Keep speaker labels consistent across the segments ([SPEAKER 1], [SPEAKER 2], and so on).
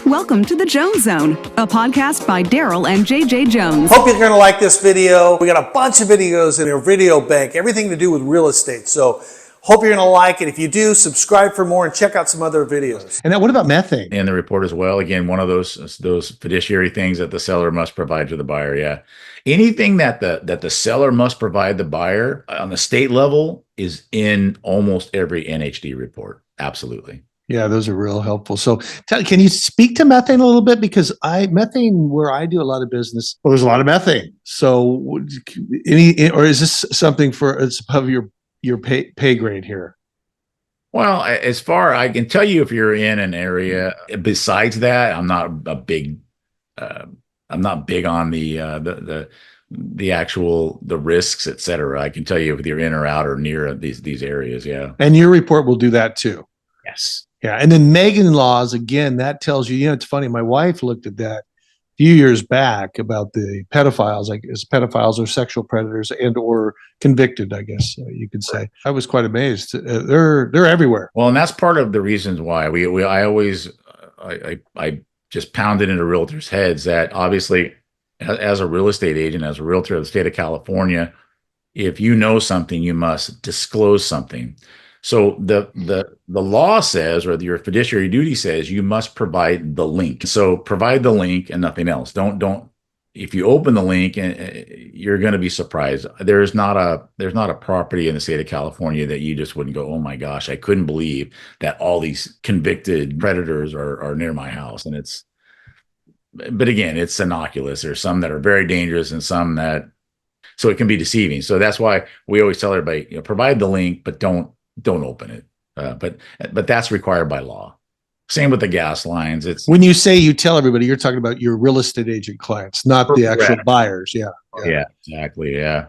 [SPEAKER 1] Welcome to the Jones Zone, a podcast by Darryl and JJ Jones.
[SPEAKER 2] Hope you're going to like this video. We got a bunch of videos in our video bank, everything to do with real estate. So hope you're going to like it. If you do, subscribe for more and check out some other videos.
[SPEAKER 3] And what about methane?
[SPEAKER 4] In the report as well, again, one of those fiduciary things that the seller must provide to the buyer. Yeah. Anything that the seller must provide the buyer on the state level is in almost every NHD report. Absolutely.
[SPEAKER 3] Yeah, those are real helpful. So can you speak to methane a little bit? Because methane, where I do a lot of business, well, there's a lot of methane. So or is this something it's above your pay grade here?
[SPEAKER 4] Well, as far I can tell you, if you're in an area, besides that, I'm not big on the actual risks, et cetera. I can tell you if you're in or out or near these areas. Yeah.
[SPEAKER 3] And your report will do that too.
[SPEAKER 4] Yes.
[SPEAKER 3] Yeah. And then Megan laws, again, that tells you, it's funny. My wife looked at that a few years back about the pedophiles, like as pedophiles or sexual predators and or convicted, I guess you could say. I was quite amazed. They're everywhere.
[SPEAKER 4] Well, and that's part of the reasons why I just pounded into realtors' heads that obviously as a real estate agent, as a realtor of the state of California, if you know something, you must disclose something. So the law says, or your fiduciary duty says, you must provide the link. So provide the link and nothing else. Don't. If you open the link, you're going to be surprised. There's not a property in the state of California that you just wouldn't go, oh my gosh, I couldn't believe that all these convicted predators are near my house. But again, it's innocuous. There's some that are very dangerous and some that, so it can be deceiving. So that's why we always tell everybody, provide the link, but don't open it. But that's required by law. Same with the gas lines. It's
[SPEAKER 3] when you say you tell everybody, you're talking about your real estate agent clients, not the actual buyers. Yeah.
[SPEAKER 4] Exactly. Yeah.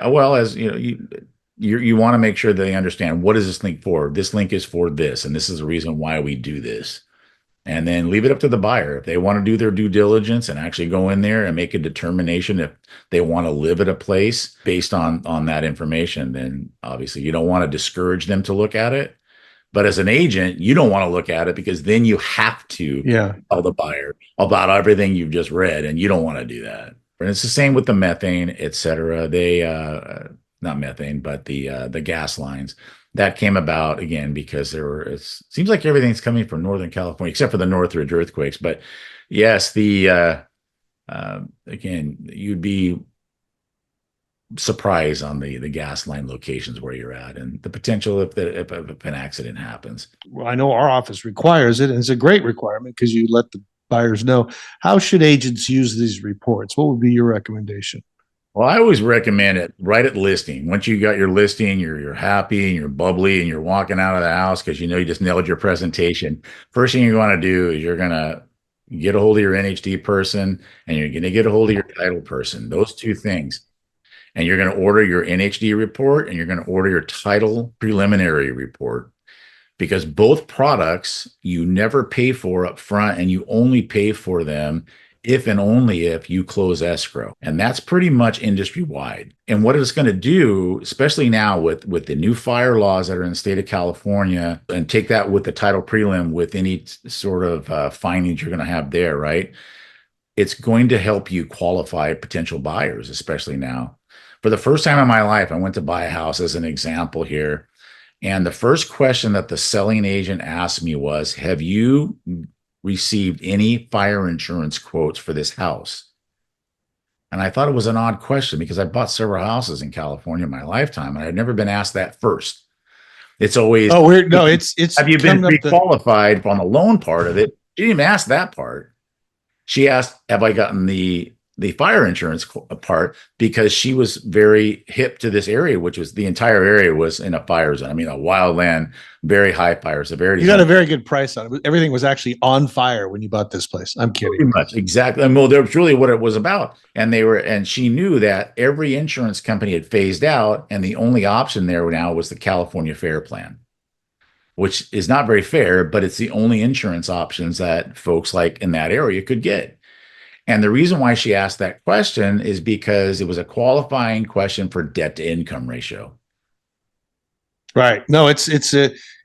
[SPEAKER 4] Well, as you want to make sure that they understand, what is this link for? This link is for this, and this is the reason why we do this. And then leave it up to the buyer. If they want to do their due diligence and actually go in there and make a determination if they want to live at a place based on that information, then obviously you don't want to discourage them to look at it. But as an agent, you don't want to look at it because then you have to tell the buyer about everything you've just read, and you don't want to do that. And it's the same with the methane, et cetera. They not methane, but the gas lines. That came about again because it seems like everything's coming from Northern California, except for the Northridge earthquakes. But yes, again, you'd be surprised on the gas line locations where you're at and the potential if an accident happens.
[SPEAKER 3] Well, I know our office requires it, and it's a great requirement because you let the buyers know. How should agents use these reports? What would be your recommendation?
[SPEAKER 4] Well, I always recommend it right at listing. Once you got your listing, you're happy and you're bubbly and you're walking out of the house because you just nailed your presentation. First thing you're going to do is you're going to get a hold of your NHD person and you're going to get a hold of your title person. Those two things. And you're going to order your NHD report and you're going to order your title preliminary report, because both products you never pay for up front, and you only pay for them if and only if you close escrow. And that's pretty much industry wide. And what it's going to do, especially now with the new fire laws that are in the state of California, and take that with the title prelim with any sort of findings you're going to have there, right? It's going to help you qualify potential buyers, especially now. For the first time in my life, I went to buy a house as an example here. And the first question that the selling agent asked me was, have you received any fire insurance quotes for this house? And I thought it was an odd question because I bought several houses in California in my lifetime, and I'd never been asked that first. It's always,
[SPEAKER 3] it's
[SPEAKER 4] have you been pre-qualified on the loan part of it? She didn't even ask that part. She asked, have I gotten the fire insurance part, because she was very hip to this area, which was the entire area was in a fire zone. I mean, a wildland, very high fire severity.
[SPEAKER 3] You got a very good price on it. Everything was actually on fire when you bought this place. I'm kidding.
[SPEAKER 4] Pretty much. Exactly. I mean, well, that's really what it was about. And she knew that every insurance company had phased out, and the only option there now was the California Fair Plan, which is not very fair, but it's the only insurance options that folks like in that area could get. And the reason why she asked that question is because it was a qualifying question for debt to income ratio.
[SPEAKER 3] Right. No, it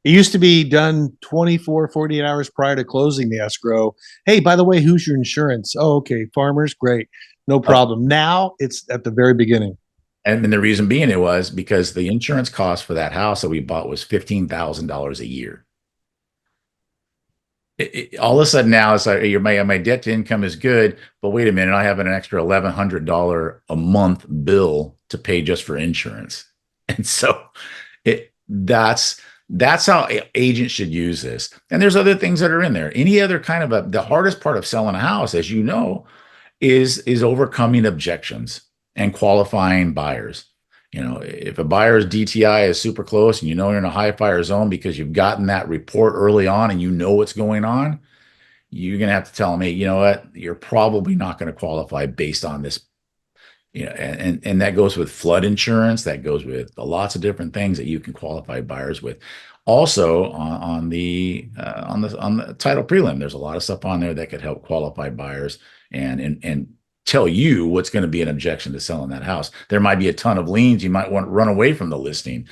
[SPEAKER 3] used to be done 24, 48 hours prior to closing the escrow. Hey, by the way, who's your insurance? Oh, okay. Farmers. Great. No problem. Now it's at the very beginning.
[SPEAKER 4] And the reason being it was because the insurance cost for that house that we bought was $15,000 a year. All of a sudden now it's like my debt to income is good, but wait a minute, I have an extra $1,100 a month bill to pay just for insurance. And so that's how agents should use this. And there's other things that are in there. Any other kind of the hardest part of selling a house, as you know, is overcoming objections and qualifying buyers. You know, if a buyer's DTI is super close and you know you're in a high fire zone because you've gotten that report early on and you know what's going on, you're going to have to tell them, hey, you know what, you're probably not going to qualify based on this. You know, and that goes with flood insurance. That goes with lots of different things that you can qualify buyers with. Also on the title prelim, there's a lot of stuff on there that could help qualify buyers and tell you what's going to be an objection to selling that house. There might be a ton of liens. You might want to run away from the listing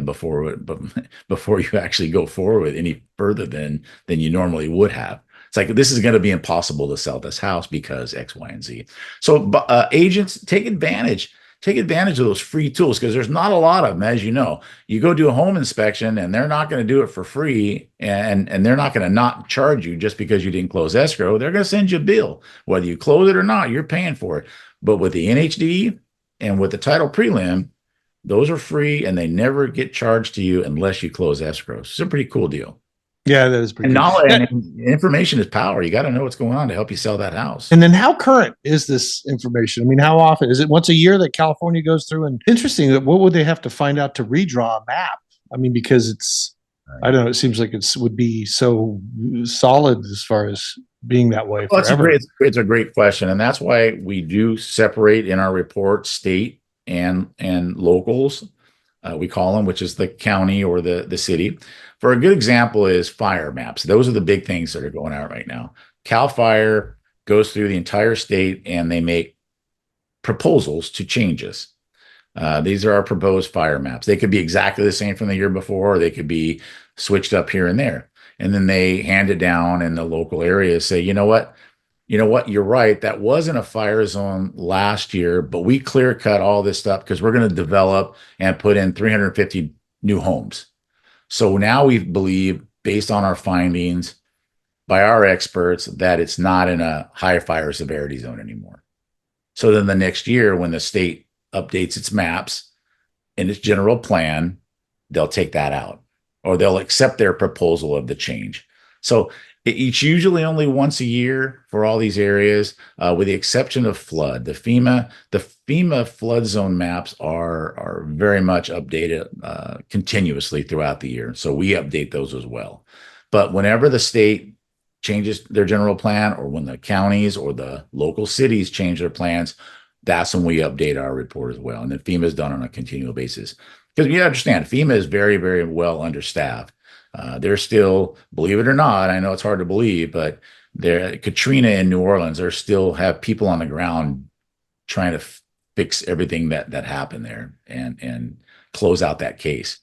[SPEAKER 4] before you actually go forward any further than you normally would have. It's like, this is going to be impossible to sell this house because X, Y, and Z. So agents, take advantage of those free tools, because there's not a lot of them. As you know, you go do a home inspection and they're not going to do it for free, and they're not going to not charge you just because you didn't close escrow. They're going to send you a bill. Whether you close it or not, you're paying for it. But with the NHD and with the title prelim, those are free and they never get charged to you unless you close escrow. It's a pretty cool deal.
[SPEAKER 3] Yeah, that is pretty
[SPEAKER 4] And
[SPEAKER 3] cool.
[SPEAKER 4] knowledge and information is power. You got to know what's going on to help you sell that house.
[SPEAKER 3] And then how current is this information? I mean, how often? Is it once a year that California goes through? And interesting, what would they have to find out to redraw a map? I mean, because it's, I don't know, it seems like would be so solid as far as being that way forever.
[SPEAKER 4] It's a great question. And that's why we do separate in our report state and locals. We call them, which is the county or the city. For a good example is fire maps. Those are the big things that are going out right now. CAL FIRE goes through the entire state and they make proposals to changes. These are our proposed fire maps. They could be exactly the same from the year before, or they could be switched up here and there. And then they hand it down and the local areas say, you know what, you're right. That wasn't a fire zone last year, but we clear cut all this stuff because we're going to develop and put in 350 new homes. So now we believe, based on our findings by our experts, that it's not in a high fire severity zone anymore. So then the next year, when the state updates its maps and its general plan, they'll take that out, or they'll accept their proposal of the change. So it's usually only once a year for all these areas, with the exception of flood. The FEMA flood zone maps are very much updated continuously throughout the year. So we update those as well. But whenever the state changes their general plan, or when the counties or the local cities change their plans, that's when we update our report as well. And then FEMA is done on a continual basis. Because you understand, FEMA is very, very well understaffed. They're still, believe it or not, I know it's hard to believe, but Katrina in New Orleans, they still have people on the ground trying to fix everything that happened there and close out that case.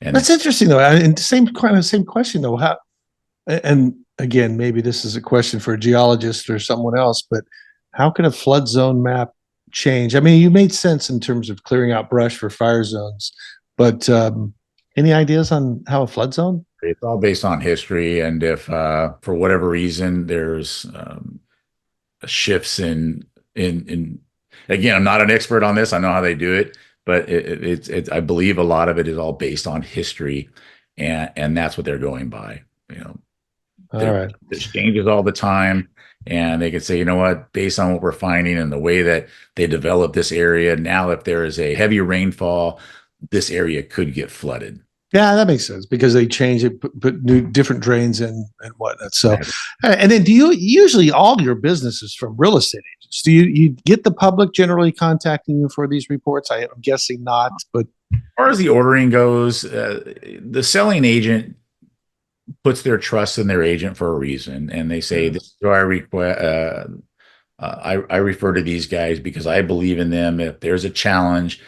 [SPEAKER 4] And
[SPEAKER 3] that's interesting though. And same question though. How, and again, maybe this is a question for a geologist or someone else, but how can a flood zone map change? I mean, you made sense in terms of clearing out brush for fire zones, but any ideas on how a flood zone?
[SPEAKER 4] It's all based on history, and if for whatever reason there's shifts in again, I'm not an expert on this. I know how they do it, but it's I believe a lot of it is all based on history, and that's what they're going by.
[SPEAKER 3] All right.
[SPEAKER 4] There's changes all the time, and they can say, you know what, based on what we're finding and the way that they develop this area, now if there is a heavy rainfall, this area could get flooded.
[SPEAKER 3] Yeah, that makes sense because they change it, put new different drains in and whatnot. So, and then do you usually all your business is from real estate agents? Do you get the public generally contacting you for these reports? I'm guessing not, but
[SPEAKER 4] as far as the ordering goes, the selling agent puts their trust in their agent for a reason, and they say, "This is who I request." I refer to these guys because I believe in them. If there's a challenge,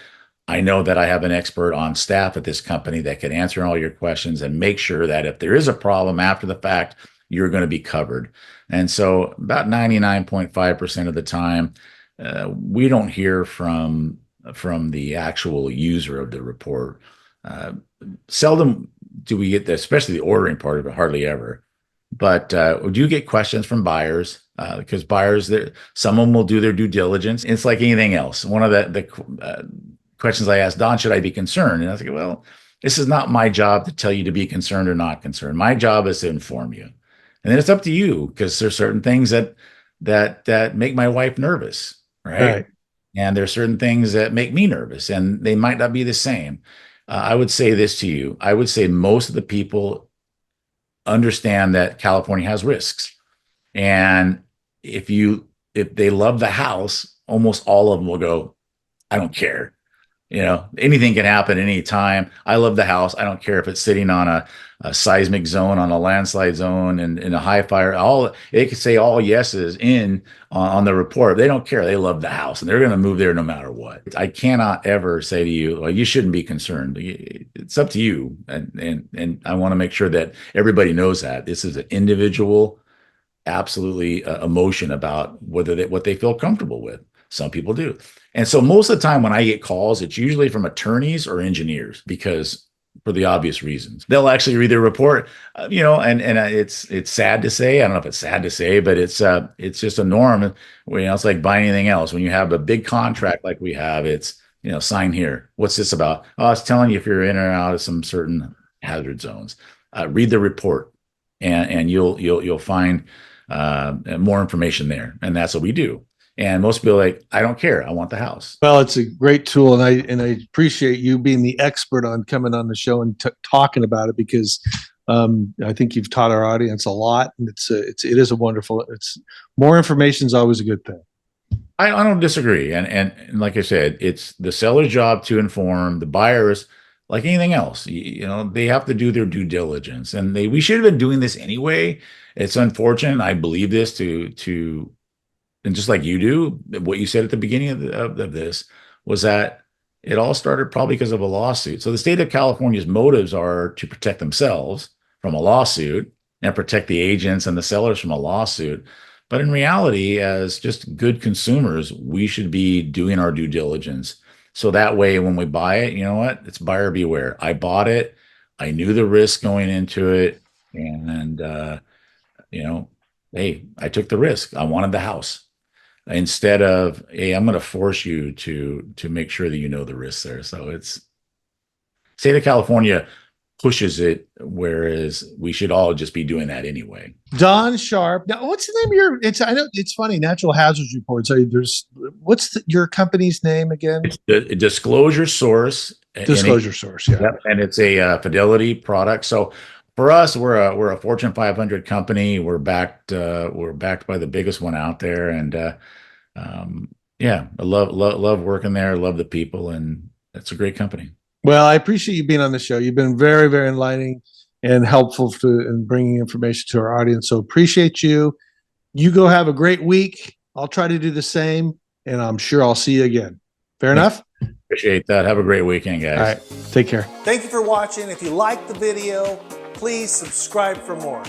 [SPEAKER 4] I know that I have an expert on staff at this company that can answer all your questions and make sure that if there is a problem after the fact, you're going to be covered. And so about 99.5% of the time, we don't hear from the actual user of the report. Seldom do we get especially the ordering part of it, hardly ever. But we do get questions from buyers because buyers, some of them will do their due diligence. It's like anything else. One of the questions I asked Don, should I be concerned? And I was like, well, this is not my job to tell you to be concerned or not concerned. My job is to inform you. And then it's up to you because there's certain things that make my wife nervous, right? And there's certain things that make me nervous, and they might not be the same. I would say this to you. I would say most of the people understand that California has risks. And if they love the house, almost all of them will go, I don't care. Anything can happen anytime. I love the house. I don't care if it's sitting on a seismic zone, on a landslide zone, and in a high fire. They could say all yeses on the report. They don't care. They love the house, and they're going to move there no matter what. I cannot ever say to you, well, you shouldn't be concerned. It's up to you, and I want to make sure that everybody knows that this is an individual, absolutely emotion about what they feel comfortable with. Some people do. And so most of the time when I get calls, it's usually from attorneys or engineers because for the obvious reasons. They'll actually read the report, and it's sad to say. I don't know if it's sad to say, but it's just a norm. It's like buying anything else. When you have a big contract like we have, it's, sign here. What's this about? Oh, it's telling you if you're in or out of some certain hazard zones. Read the report, and you'll find more information there. And that's what we do. And most people are like, I don't care. I want the house.
[SPEAKER 3] Well, it's a great tool, and I appreciate you being the expert on coming on the show and talking about it because I think you've taught our audience a lot, and it is a wonderful. It's more information is always a good thing.
[SPEAKER 4] I don't disagree, and like I said, it's the seller's job to inform the buyers. Like anything else, they have to do their due diligence, and we should have been doing this anyway. It's unfortunate. I believe this and just like you do, what you said at the beginning of this was that it all started probably because of a lawsuit. So the state of California's motives are to protect themselves from a lawsuit and protect the agents and the sellers from a lawsuit. But in reality, as just good consumers, we should be doing our due diligence. So that way, when we buy it, you know what? It's buyer beware. I bought it. I knew the risk going into it. And, hey, I took the risk. I wanted the house. Instead of, hey, I'm going to force you to make sure that you know the risks there. So it's state of California pushes it, whereas we should all just be doing that anyway.
[SPEAKER 3] Don Sharp. Now, what's the name of I know it's funny. Natural Hazards Report. So what's your company's name again?
[SPEAKER 4] It's the Disclosure Source.
[SPEAKER 3] Disclosure Source. Yeah.
[SPEAKER 4] Yep, and it's a fidelity product. So for us, we're a Fortune 500 company. We're backed by the biggest one out there, and I love working there. Love the people, and it's a great company.
[SPEAKER 3] Well, I appreciate you being on the show. You've been very, very enlightening and helpful in bringing information to our audience. So appreciate you. You go have a great week. I'll try to do the same, and I'm sure I'll see you again. Fair enough?
[SPEAKER 4] Appreciate that. Have a great weekend, guys.
[SPEAKER 3] All right. Take care.
[SPEAKER 2] Thank you for watching. If you liked the video, please subscribe for more.